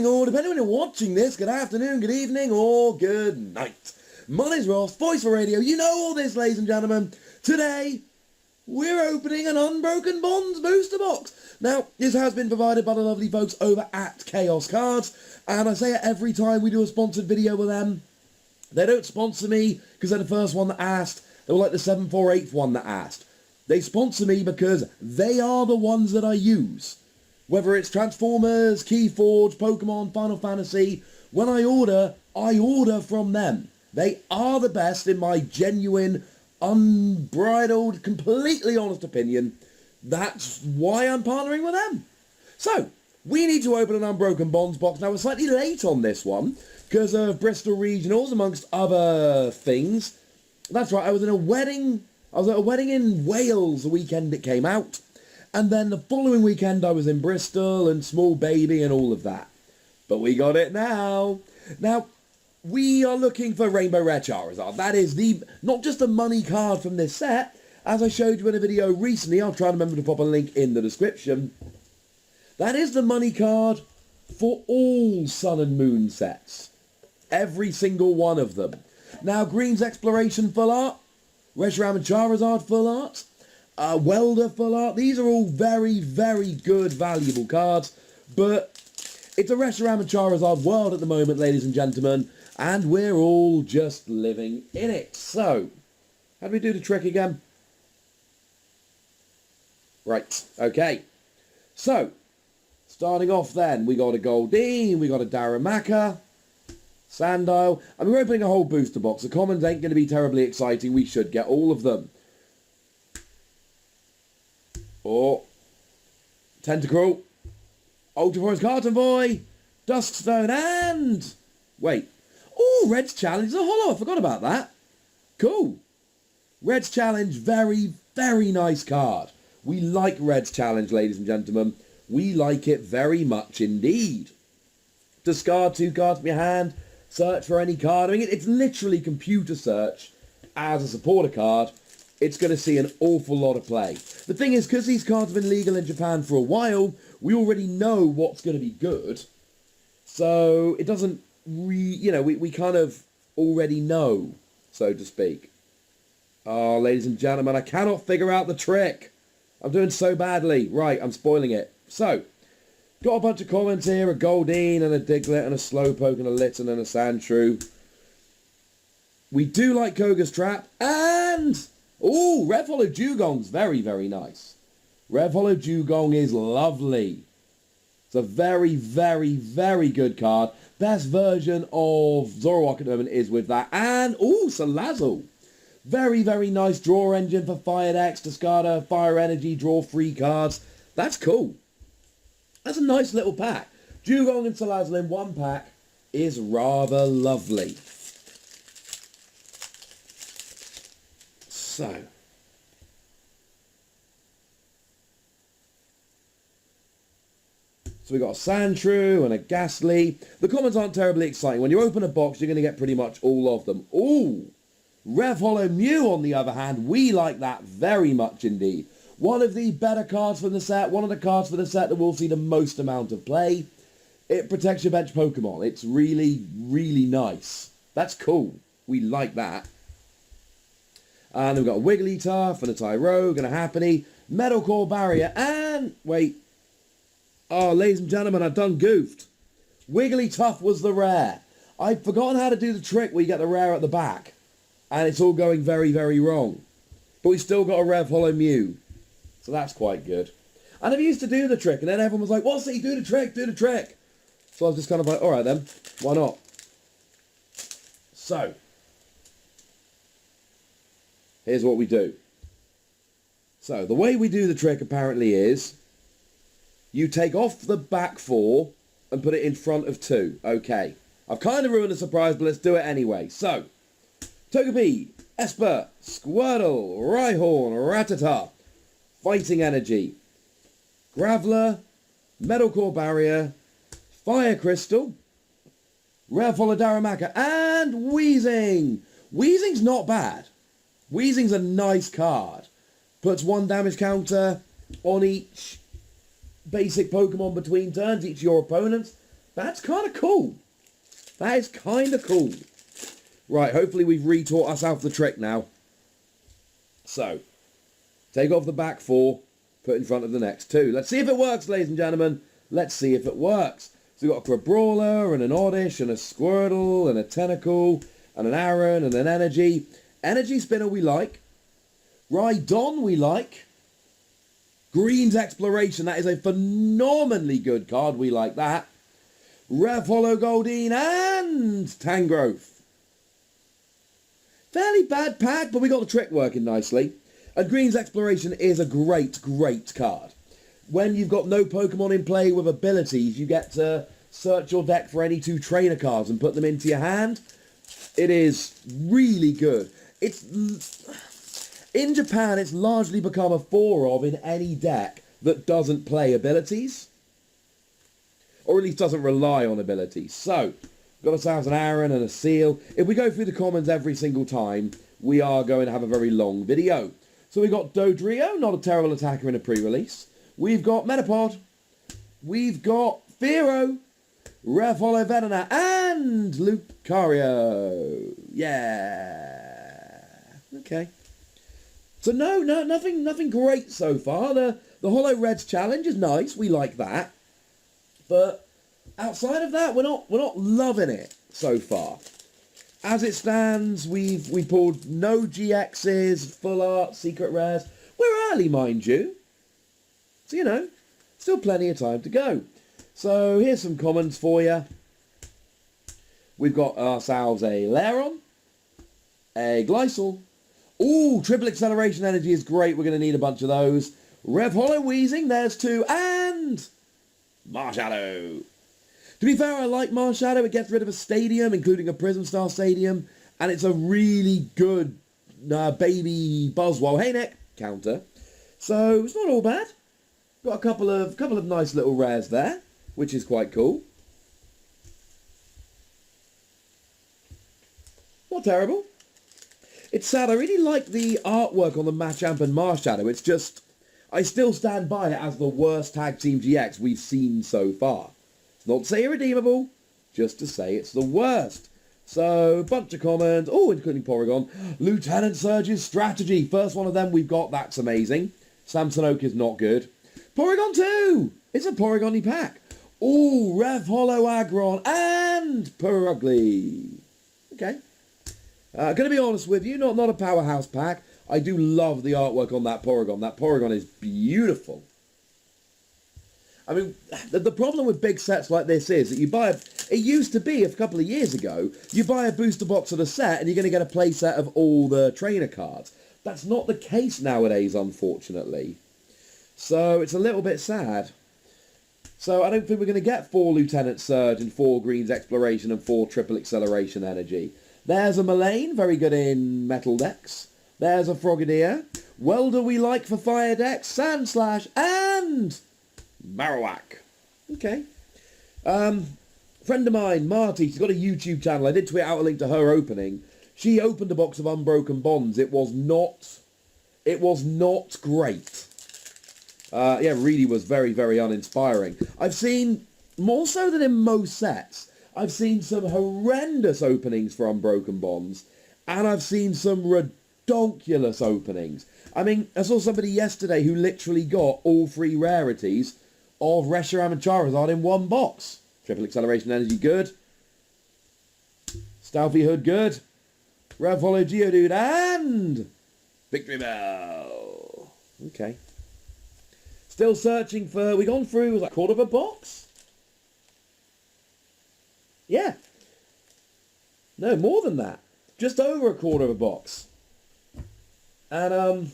morning, or depending on when you're watching this, good afternoon, good evening, or good night. My name's Ross, voice for radio. You know all this, ladies and gentlemen. Today, we're opening an Unbroken Bonds booster box. Now, this has been provided by the lovely folks over at Chaos Cards, and I say it every time we do a sponsored video with them. They don't sponsor me because they're the first one that asked. They were like the 7th or 8th one that asked. They sponsor me because they are the ones that I use. Whether it's Transformers, Keyforge, Pokemon, Final Fantasy, when I order from them. They are the best in my genuine, unbridled, completely honest opinion. That's why I'm partnering with them. So, we need to open an Unbroken Bonds box. Now, we're slightly late on this one because of Bristol Regionals, amongst other things. That's right, I was at a wedding in Wales the weekend it came out. And then the following weekend I was in Bristol and Small Baby and all of that. But we got it now. Now, we are looking for Rainbow Rare Charizard. That is not just the money card from this set. As I showed you in a video recently, I'll try to remember to pop a link in the description. That is the money card for all Sun and Moon sets. Every single one of them. Now, Green's Exploration full art, Reshiram and Charizard full art, Welder full art. These are all very, very good, valuable cards, but it's a Reshiram and Charizard world at the moment, ladies and gentlemen, and we're all just living in it. So, how do we do the trick again? Right, okay. So, starting off then, we got a Goldeen, we got a Darumaka, Sandile, and we're opening a whole booster box. The commons ain't going to be terribly exciting. We should get all of them. Or Tentacruel, Ultra Forest Carton Boy, Duskstone, and wait. Oh, Red's Challenge is a holo. I forgot about that. Cool. Red's Challenge, very, very nice card. We like Red's Challenge, ladies and gentlemen. We like it very much indeed. Discard 2 cards from your hand. Search for any card. I mean, it's literally computer search as a supporter card. It's going to see an awful lot of play. The thing is, because these cards have been legal in Japan for a while, we already know what's going to be good. So it doesn't, we kind of already know, so to speak. Oh, ladies and gentlemen, I cannot figure out the trick. I'm doing so badly. Right, I'm spoiling it. So, got a bunch of comments here, a Goldeen and a Diglett and a Slowpoke and a Litten and a Sandshrew. We do like Koga's Trap, and ooh, Rev Hollow Dugong's very, very nice. Rev Hollow Dugong is lovely. It's a very, very, very good card. Best version of Zoroark at the moment is with that. And, ooh, Salazzle. Very, very nice draw engine for Fire decks. Discard a Fire Energy, draw 3 cards. That's cool. That's a nice little pack. Dugong and Salazzle in one pack is rather lovely. So we got a Sandshrew and a Ghastly. The comments aren't terribly exciting. When you open a box, you're going to get pretty much all of them. Ooh, Rev Hollow Mew, on the other hand, we like that very much indeed. One of the better cards from the set, one of the cards for the set that will see the most amount of play. It protects your bench Pokemon. It's really, really nice. That's cool. We like that. And we've got a Wigglytuff and a Tyrogue and a Happiny, Metal Core Barrier, and wait. Oh, ladies and gentlemen, I've done goofed. Wigglytuff was the rare. I'd forgotten how to do the trick where you get the rare at the back. And it's all going very, very wrong. But we still got a Rev Hollow Mew. So that's quite good. And I used to do the trick, and then everyone was like, what's it? Do the trick, do the trick. So I was just kind of like, alright then, why not? So, here's what we do. So, the way we do the trick apparently is, you take off the back 4 and put it in front of 2. Okay. I've kind of ruined the surprise, but let's do it anyway. So, Togepi, Esper, Squirtle, Rhyhorn, Rattata, Fighting Energy, Graveler, Metal Core Barrier, Fire Crystal, Rare Follow Darumaka, and Weezing. Weezing's not bad. Weezing's a nice card. Puts 1 damage counter on each basic Pokemon between turns, each of your opponents. That's kind of cool. That is kind of cool. Right, hopefully we've retaught ourselves the trick now. So, take off the back 4, put in front of the next 2. Let's see if it works, ladies and gentlemen. Let's see if it works. So we've got a Brawler and an Oddish and a Squirtle and a Tentacle and an Aaron and an Energy. Energy Spinner we like. Rhydon we like. Green's Exploration, that is a phenomenally good card. We like that. Rev Hollow Goldeen and Tangrowth. Fairly bad pack, but we got the trick working nicely. And Green's Exploration is a great, great card. When you've got no Pokemon in play with abilities, you get to search your deck for any 2 trainer cards and put them into your hand. It is really good. In Japan, it's largely become a 4-of in any deck that doesn't play abilities. Or at least doesn't rely on abilities. So, got ourselves an Aaron and a Seal. If we go through the commons every single time, we are going to have a very long video. So we've got Dodrio, not a terrible attacker in a pre-release. We've got Metapod. We've got Fearow, Rev Hollow Venona, and Lucario. Yeah. Okay. So nothing great so far. The Hollow Reds challenge is nice. We like that. But outside of that, we're not loving it so far. As it stands, we pulled no GXs, full art, secret rares. We're early, mind you. So, still plenty of time to go. So here's some commons for you. We've got ourselves a Lairon, a Glycol. Ooh, triple acceleration energy is great. We're going to need a bunch of those. Rev Hollow Weezing, there's 2, and Marshadow. To be fair, I like Marshadow. It gets rid of a stadium, including a Prism Star Stadium, and it's a really good baby Buzzwole Hayneck counter. So it's not all bad. Got a couple of nice little rares there, which is quite cool. Not terrible. It's sad. I really like the artwork on the Machamp and Marshadow. It's just, I still stand by it as the worst Tag Team GX we've seen so far. It's not to say irredeemable, just to say it's the worst. So, bunch of comments. Oh, including Porygon. Lieutenant Surge's Strategy. First one of them we've got. That's amazing. Samsonite is not good. Porygon 2. It's a Porygon-y pack. Oh, Rev Hollow Aggron and Purugly. Okay. Going to be honest with you, not a powerhouse pack. I do love the artwork on that Porygon. That Porygon is beautiful. I mean, the problem with big sets like this is that you buy it used to be a couple of years ago, you buy a booster box of the set and you're going to get a play set of all the trainer cards. That's not the case nowadays, unfortunately. So it's a little bit sad. So I don't think we're going to get 4 Lieutenant Surge and 4 Green's Exploration and 4 Triple Acceleration Energy. There's a Mullane, very good in metal decks. There's a Frogadier. Welder we like for fire decks. Sandslash and Marowak. Okay. Friend of mine, Marty, she's got a YouTube channel. I did tweet out a link to her opening. She opened a box of Unbroken Bonds. It was not great. Yeah, really was very, very uninspiring. I've seen, more so than in most sets, I've seen some horrendous openings for Unbroken Bonds, and I've seen some redonkulous openings. I mean, I saw somebody yesterday who literally got all 3 rarities of Reshiram and Charizard in one box. Triple Acceleration Energy, good. Stealthy Hood, good. Rev Hollow Geodude, and Victory Bell. Okay. Still searching for, we gone through, was that a quarter of a box? Yeah. No, more than that. Just over a quarter of a box. And,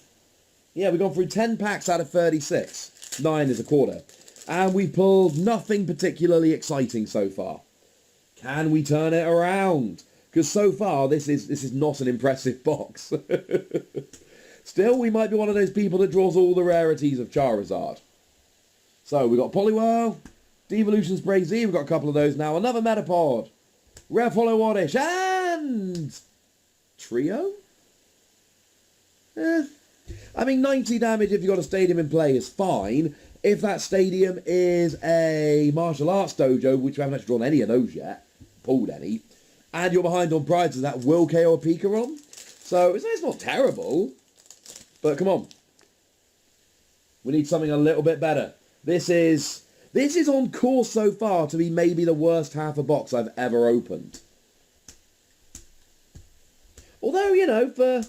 yeah, we've gone through 10 packs out of 36. 9 is a quarter. And we pulled nothing particularly exciting so far. Can we turn it around? Because so far, this is not an impressive box. Still, we might be one of those people that draws all the rarities of Charizard. So, we've got Poliwhirl, Devolution Spray Z, we've got a couple of those now. Another Metapod, Rev Hollow Oddish, and Trio? I mean, 90 damage if you've got a Stadium in play is fine. If that stadium is a martial arts dojo, which we haven't actually drawn any of those yet, pulled any, and you're behind on prizes, that will KO a Pikarom. So it's not terrible, but come on. We need something a little bit better. This is on course so far to be maybe the worst half a box I've ever opened. Although, you know,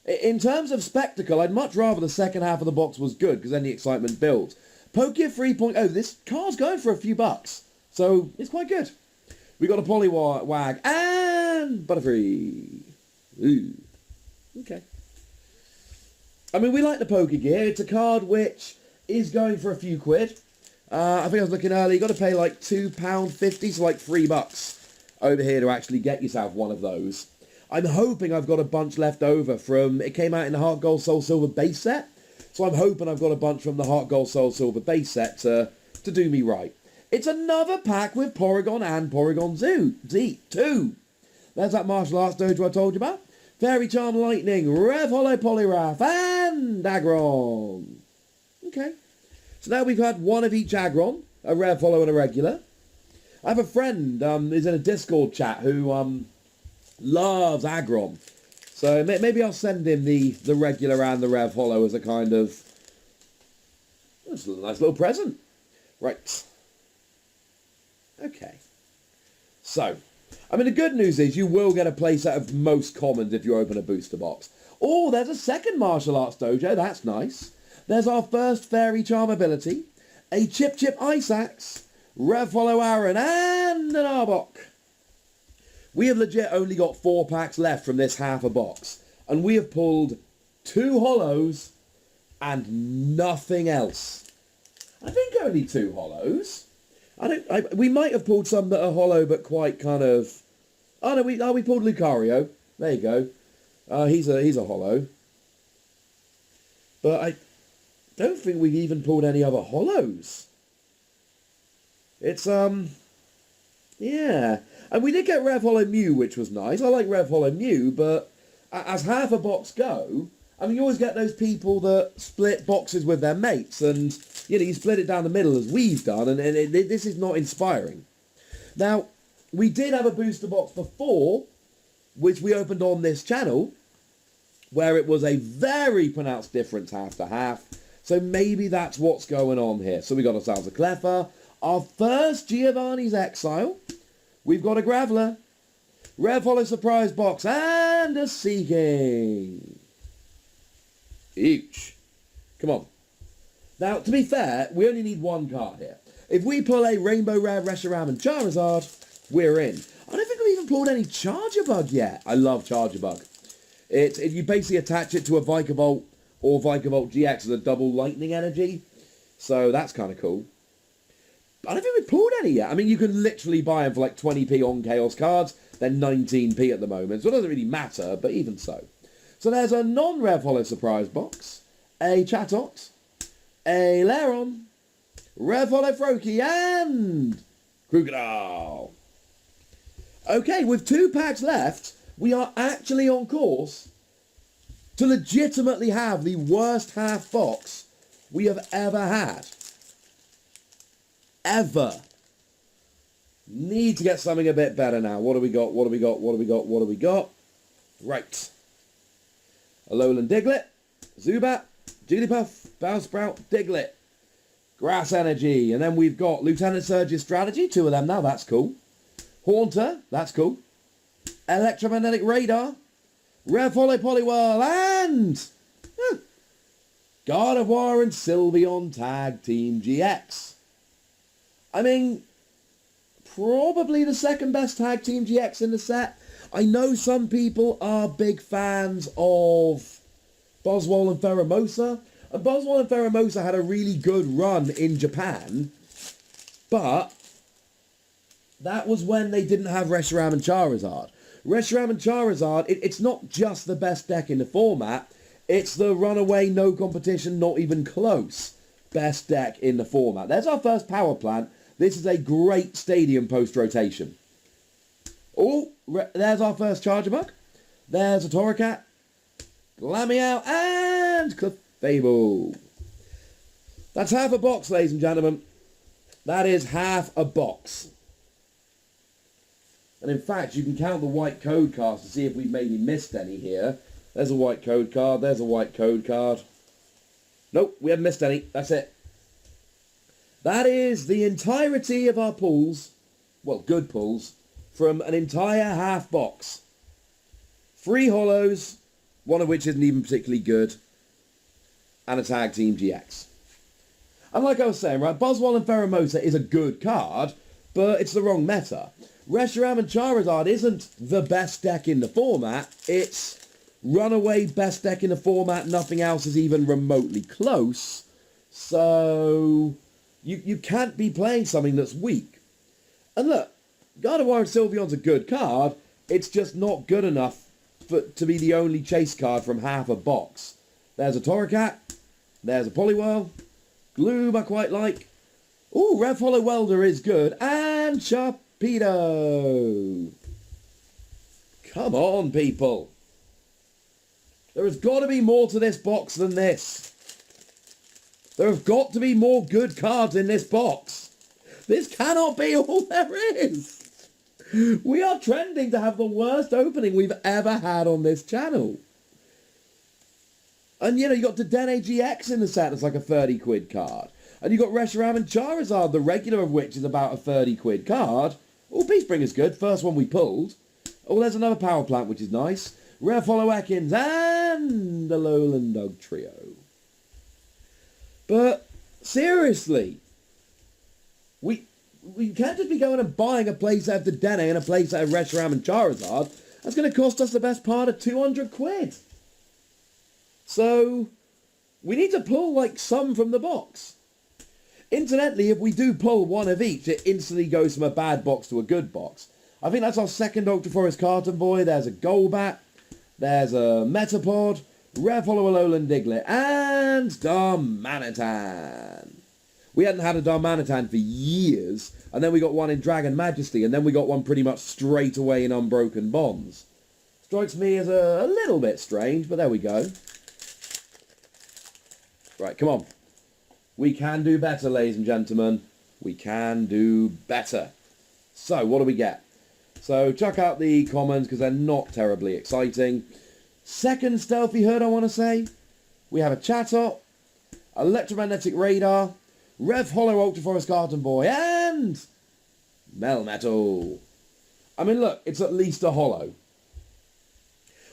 in terms of spectacle, I'd much rather the second half of the box was good, because then the excitement builds. Pokia 3.0, this card's going for a few bucks, so it's quite good. We got a Poliwag and Butterfree. Ooh. Okay. I mean, we like the Poker Gear. It's a card which is going for a few quid. I think I was looking earlier. You got to pay like £2.50, so like $3 over here to actually get yourself one of those. I'm hoping I've got a bunch left over from... It came out in the Heart Gold Soul Silver base set. So I'm hoping I've got a bunch from the Heart Gold Soul Silver base set to do me right. It's another pack with Porygon and Porygon Z2. There's that martial arts dojo I told you about. Fairy Charm Lightning, Rev Holo Poliwrath, and Aggron. Okay. So now we've had one of each Aggron, a Rev Holo and a regular. I have a friend who's in a Discord chat who loves Aggron. So maybe I'll send him the regular and the Rev Holo as a kind of... That's a nice little present. Right. Okay. So, I mean, the good news is you will get a playset of most commons if you open a booster box. Oh, there's a second martial arts dojo. That's nice. There's our first Fairy Charm ability, a Chip Ice Axe, Rev Holo Aaron, and an Arbok. We have legit only got 4 packs left from this half a box, and we have pulled 2 holos and nothing else. I think only 2 holos. We might have pulled some that are hollow, but quite kind of... Oh no, we pulled Lucario. There you go. He's a hollow. But I don't think we've even pulled any other hollows. It's yeah. And we did get Rev Holo Mew, which was nice. I like Rev Holo Mew, but as half a box go, I mean, you always get those people that split boxes with their mates, and, you know, you split it down the middle as we've done, and this is not inspiring. Now, we did have a booster box before, which we opened on this channel, where it was a very pronounced difference half to half, so maybe that's what's going on here. So we got ourselves a Cleffa, our first Giovanni's Exile, we've got a Graveler, Rev Holo Surprise Box, and a Seeking. Each. Come on. Now, to be fair, we only need one card here. If we pull a Rainbow Rare Reshiram and Charizard, we're in. I don't think we've even pulled any Charger Bug yet. I love Charger Bug. You basically attach it to a Vikavolt or Vikavolt GX as a double lightning energy. So that's kind of cool. I don't think we've pulled any yet. I mean, you can literally buy them for like 20p on Chaos cards. They're 19p at the moment, so it doesn't really matter, but even so. So there's a non-Rev Holo Surprise Box, a Chatot, a Lairon, Rev Holo Froakie, and Crocodile. Okay, with 2 packs left, we are actually on course to legitimately have the worst half box we have ever had. Ever. Need to get something a bit better now. What do we got? What do we got? What do we got? What do we got? Right. Alolan Diglett, Zubat, Jigglypuff, Bellsprout, Diglett, Grass Energy, and then we've got Lieutenant Surge's Strategy, 2 of them now, that's cool. Haunter, that's cool. Electromagnetic Radar, Rev Holo Poliwhirl, and Gardevoir and Sylveon Tag Team GX. I mean, probably the second best Tag Team GX in the set. I know some people are big fans of Buzzwole and Pheromosa, and Buzzwole and Pheromosa had a really good run in Japan, but that was when they didn't have Reshiram and Charizard. Reshiram and Charizard, it's not just the best deck in the format, it's the runaway, no competition, not even close best deck in the format. There's our first power plant. This is a great stadium post-rotation. Oh, there's our first Charger Bug. There's a Torracat, Glameow, and Clefable. That's half a box, ladies and gentlemen. That is half a box. And in fact, you can count the white code cards to see if we've maybe missed any here. There's a white code card. There's a white code card. Nope, we haven't missed any. That's it. That is the entirety of our pulls, well, good pulls, from an entire half box. 3 holos, one of which isn't even particularly good, and a Tag Team GX. And like I was saying, right, Buzzwole and Pheromosa is a good card, but it's the wrong meta. Reshiram and Charizard isn't the best deck in the format, it's runaway best deck in the format, nothing else is even remotely close, so you can't be playing something that's weak. And look, Gardevoir and Sylveon's a good card, it's just not good enough to be the only chase card from half a box. There's a Torracat, there's a Poliwhirl, Gloom I quite like, ooh, Rev Holo Welder is good, and Sharpedo. Come on, people. There has got to be more to this box than this. There have got to be more good cards in this box. This cannot be all there is. We are trending to have the worst opening we've ever had on this channel. And, you know, you got Dedenne GX in the set that's like a 30 quid card. And you got Reshiram and Charizard, the regular of which is about a 30 quid card. Oh, Beastbringer's good. First one we pulled. Oh, there's another Power Plant, which is nice. Rev Holo Ekans and the Alolan Dog Trio. But, seriously, we can't just be going and buying a playset of Dedenne and a playset of Reshiram and Charizard. That's going to cost us the best part of 200 quid. So, we need to pull, like, some from the box. Incidentally, if we do pull one of each, it instantly goes from a bad box to a good box. I think that's our second Ultra Forest Carton Boy. There's a Golbat. There's a Metapod. Rev Holo Alolan Diglett. And Darmanitan. We hadn't had a Darmanitan for years. And then we got one in Dragon Majesty. And then we got one pretty much straight away in Unbroken Bonds. Strikes me as a little bit strange, but there we go. Right, come on. We can do better, ladies and gentlemen. We can do better. So, what do we get? So, chuck out the comments because they're not terribly exciting. Second Stealthy Hood, I want to say. We have a Chatot, Electromagnetic Radar, Rev Holo Ultra Forest Carton Boy, and Melmetal. I mean, look, it's at least a holo.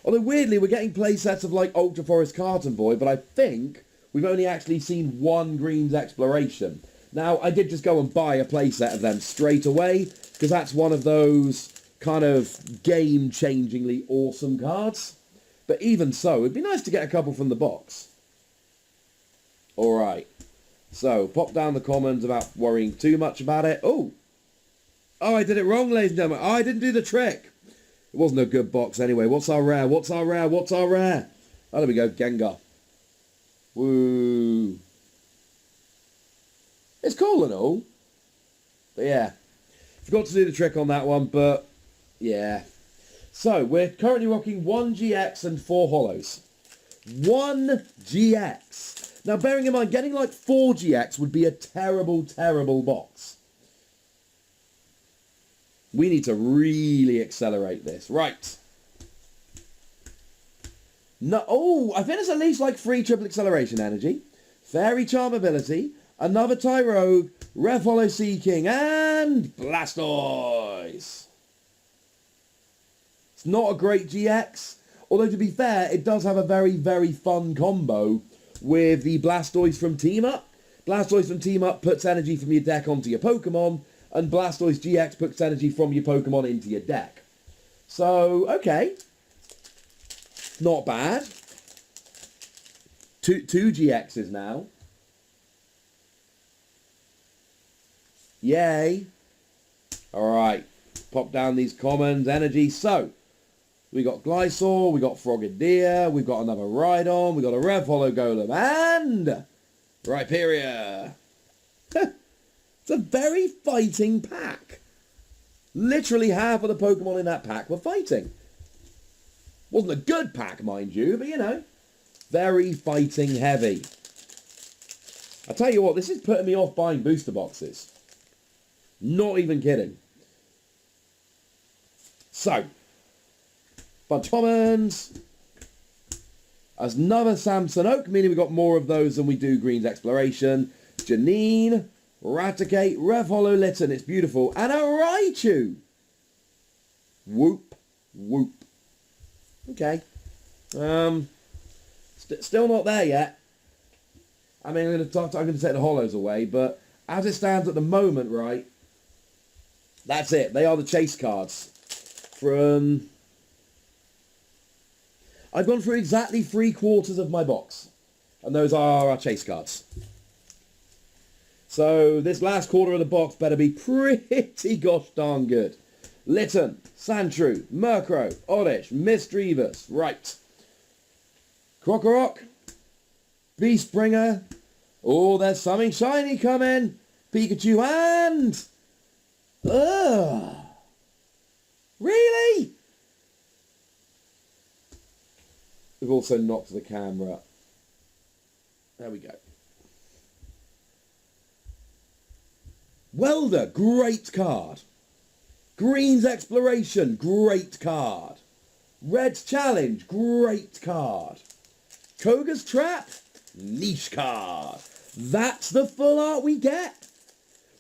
Although, weirdly, we're getting playsets of, like, Ultra Forest Carton Boy, but I think we've only actually seen one Green's Exploration. Now, I did just go and buy a playset of them straight away, because that's one of those kind of game-changingly awesome cards. But even so, it'd be nice to get a couple from the box. Alright. So, pop down the comments about worrying too much about it. Oh, I did it wrong, ladies and gentlemen. I didn't do the trick. It wasn't a good box anyway. What's our rare? What's our rare? What's our rare? Oh, there we go. Gengar. Woo. It's cool and all. But yeah. Forgot to do the trick on that one, but yeah. So, we're currently rocking 1 GX and 4 holos. 1 GX. Now, bearing in mind, getting like 4 GX would be a terrible, terrible box. We need to really accelerate this. Right. No, oh, I think it's at least like 3 triple acceleration energy. Fairy Charm ability. Another Tyrogue. Rev Holo Seeking. And Blastoise. It's not a great GX. Although, to be fair, it does have a very, very fun combo with the Blastoise from Team Up. Blastoise from Team Up puts energy from your deck onto your Pokemon. And Blastoise GX puts energy from your Pokemon into your deck. So, okay. Not bad. Two GXs now. Yay. Alright. Pop down these commons. Energy. So, we got Glysaur, we got Frogadier, we've got another Rhydon, we got a Rev Holo Golem, and Rhyperior. It's a very fighting pack. Literally half of the Pokemon in that pack were fighting. Wasn't a good pack, mind you, but you know, very fighting heavy. I tell you what, this is putting me off buying booster boxes. Not even kidding. So, bunch of commons. As another Samson Oak, meaning we've got more of those than we do Green's Exploration. Janine, Raticate, Rev Hollow Litten, it's beautiful. And a Raichu. Whoop, whoop. Okay. Still not there yet. I mean, I'm going to take the hollows away, but as it stands at the moment, right, that's it. They are the chase cards. I've gone through exactly 3/4 of my box, and those are our chase cards. So this last quarter of the box better be pretty gosh darn good. Litten, Sandshrew, Murkrow, Oddish, Misdreavus, right. Krokorok, Beastbringer. Oh, there's something shiny coming. Pikachu and... Ugh. Really? We've also knocked the camera. There we go. Welder, great card. Green's Exploration, great card. Red's Challenge, great card. Koga's Trap, niche card. That's the full art we get.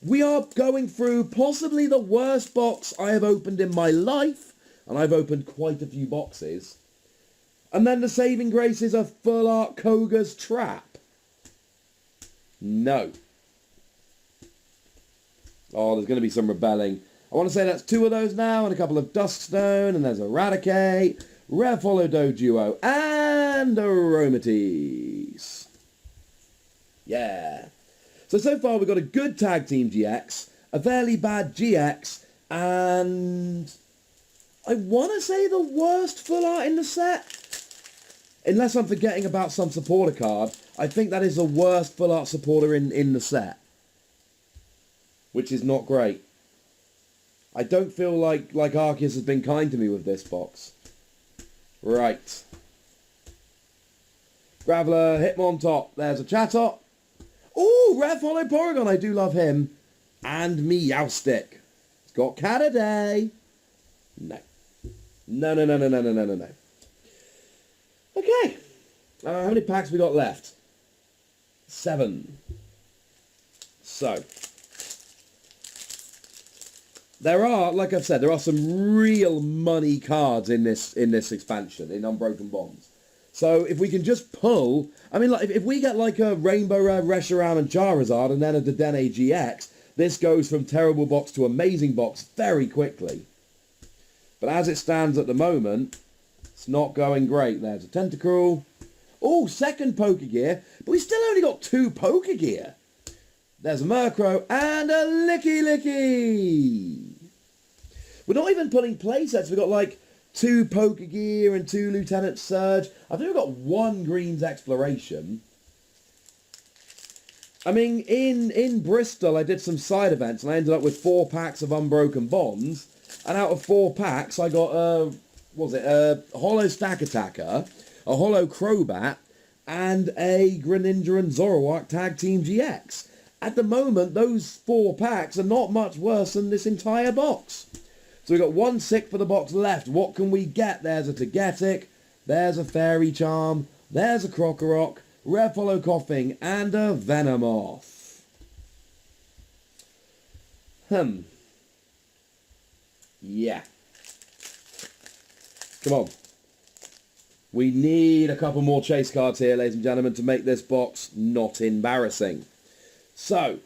We are going through possibly the worst box I have opened in my life, and I've opened quite a few boxes. And then the saving grace is a full art Koga's Trap. No. Oh, there's going to be some rebelling. I want to say that's 2 of those now, and a couple of Duskstone, and there's Eradicate, Rev Hollow Doduo, and Aromatisse. Yeah. So far we've got a good Tag Team GX, a fairly bad GX, and I want to say the worst full art in the set. Unless I'm forgetting about some supporter card, I think that is the worst full art supporter in the set. Which is not great. I don't feel like Arceus has been kind to me with this box. Right. Graveler, Hitmontop, there's a Chatot. Ooh, Rev Hollow Porygon, I do love him. And Meowstic. It's got Cataday. No. No. Okay. How many packs we got left? 7. So. There are, like I've said, there are some real money cards in this expansion, in Unbroken Bonds. So if we can just pull... I mean, like, if we get like a Rainbow Rare, Reshiram and Charizard and then a Dedenne GX, this goes from terrible box to amazing box very quickly. But as it stands at the moment, it's not going great. There's a Tentacruel. Oh, second Pokegear. But we still only got 2 Pokegear. There's a Murkrow and a Licky. We're not even pulling playsets. We've got like 2 Pokegear and 2 Lieutenant Surge. I think we've got 1 Green's Exploration. I mean, in Bristol, I did some side events, and I ended up with 4 packs of Unbroken Bonds. And out of 4 packs, I got a Hollow Stack Attacker, a Hollow Crobat, and a Greninja and Zoroark Tag Team GX. At the moment, those 4 packs are not much worse than this entire box. So we've got 1 sick for the box left. What can we get? There's a Togetic, there's a Fairy Charm, there's a Krokorok, Rev Hollow Coughing, and a Venomoth. Yeah. Come on. We need a couple more chase cards here, ladies and gentlemen, to make this box not embarrassing. So,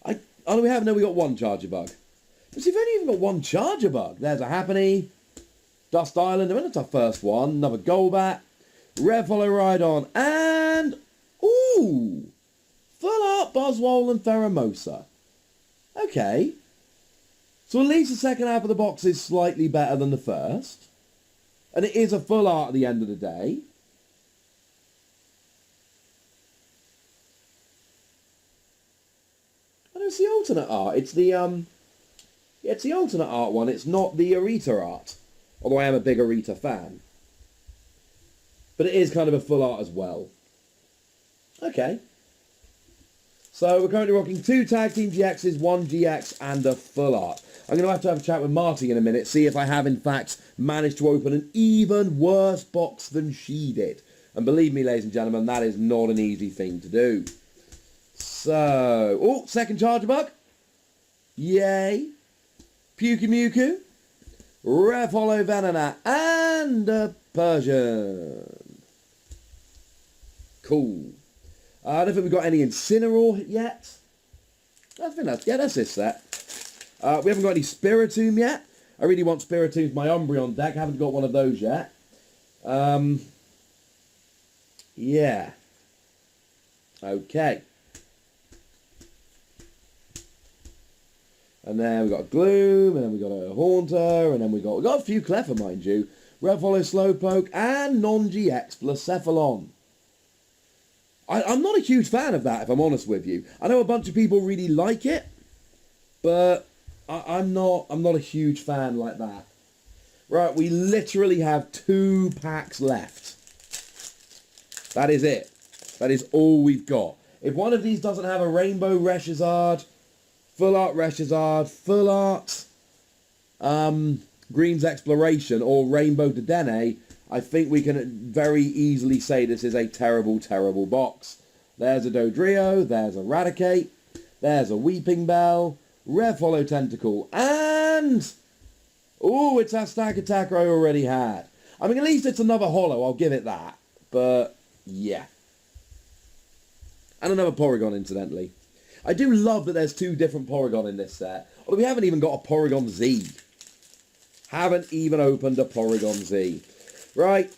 we have? No, we got 1 Charger Bug. But see, we've only even got 1 Charger Bug. There's a Happiny, Dust Island, that's our first one, another Golbat, Rev Hollow Rhydon, and, ooh, full art Buzzwole and Theramosa. Okay. So at least the second half of the box is slightly better than the first. And it is a full art at the end of the day. And it's the alternate art. It's the it's the alternate art one. It's not the Arita art. Although I am a big Arita fan. But it is kind of a full art as well. Okay. So we're currently rocking 2 Tag Team GXs, 1 GX and a full art. I'm going to have a chat with Marty in a minute, see if I have in fact managed to open an even worse box than she did. And believe me, ladies and gentlemen, that is not an easy thing to do. So, oh, second charger bug. Yay. Puky Muku. Rev Hollow Venona and a Persian. Cool. I don't think we've got any Incineroar yet. I think that's this set. We haven't got any Spiritomb yet. I really want Spiritomb for my Umbreon deck. I haven't got one of those yet. Yeah. Okay. And then we got a Gloom, and then we got a Haunter, and then we got a few Cleffer, mind you. Rev Hollow Slowpoke, and non-GX Blacephalon. I'm not a huge fan of that, if I'm honest with you. I know a bunch of people really like it, but I'm not a huge fan like that. Right, we literally have 2 packs left. That is it. That is all we've got. If one of these doesn't have a Rainbow Reshizard, Full Art Reshizard, Full Art Green's Exploration, or Rainbow Dedenne, I think we can very easily say this is a terrible, terrible box. There's a Dodrio, there's a Raticate, there's a Weeping Bell, Rev Hollow Tentacle, and... oh, it's that stack attacker I already had. I mean, at least it's another Hollow, I'll give it that. But, yeah. And another Porygon, incidentally. I do love that there's 2 different Porygon in this set. Although we haven't even got a Porygon Z. Haven't even opened a Porygon Z. Right.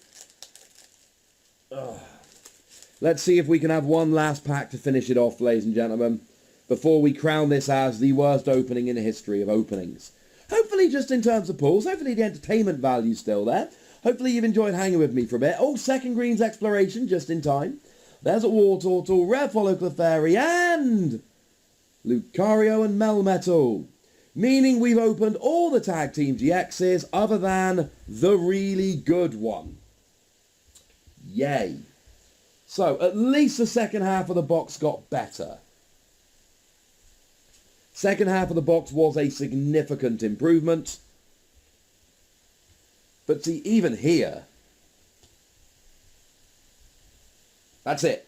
Let's see if we can have one last pack to finish it off, ladies and gentlemen, before we crown this as the worst opening in the history of openings. Hopefully just in terms of pulls, hopefully the entertainment value's still there. Hopefully you've enjoyed hanging with me for a bit. Oh, second Green's Exploration, just in time. There's a Wartortle, Rev Hollow Clefairy, and Lucario and Melmetal. Meaning we've opened all the Tag Team GXs other than the really good one. Yay. So, at least the second half of the box got better. Second half of the box was a significant improvement. But see, even here, that's it.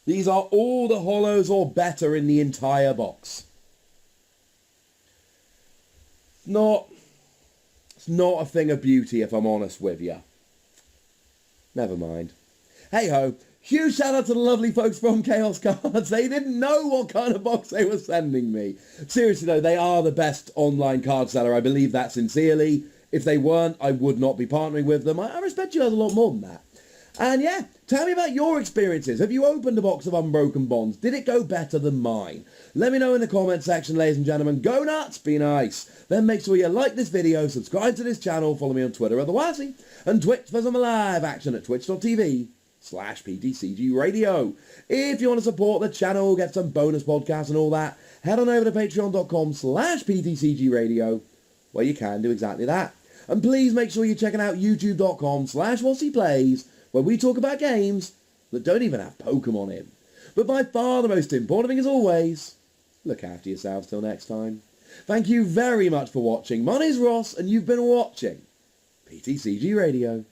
These are all the hollows or better in the entire box. It's not a thing of beauty, if I'm honest with you. Never mind. Hey-ho. Huge shout out to the lovely folks from Chaos Cards. They didn't know what kind of box they were sending me. Seriously though, they are the best online card seller. I believe that sincerely. If they weren't, I would not be partnering with them. I respect you guys a lot more than that. And yeah, tell me about your experiences. Have you opened a box of Unbroken Bonds? Did it go better than mine? Let me know in the comment section, ladies and gentlemen. Go nuts, be nice. Then make sure you like this video, subscribe to this channel, follow me on Twitter at the Wazzy, and Twitch for some live action at twitch.tv/PTCGRadio. If you want to support the channel, get some bonus podcasts and all that, head on over to patreon.com/PTCGRadio, where you can do exactly that. And please make sure you're checking out youtube.com/WhatsyPlays, where we talk about games that don't even have Pokemon in. But by far the most important thing as always, look after yourselves till next time. Thank you very much for watching. My name's Ross, and you've been watching PTCG Radio.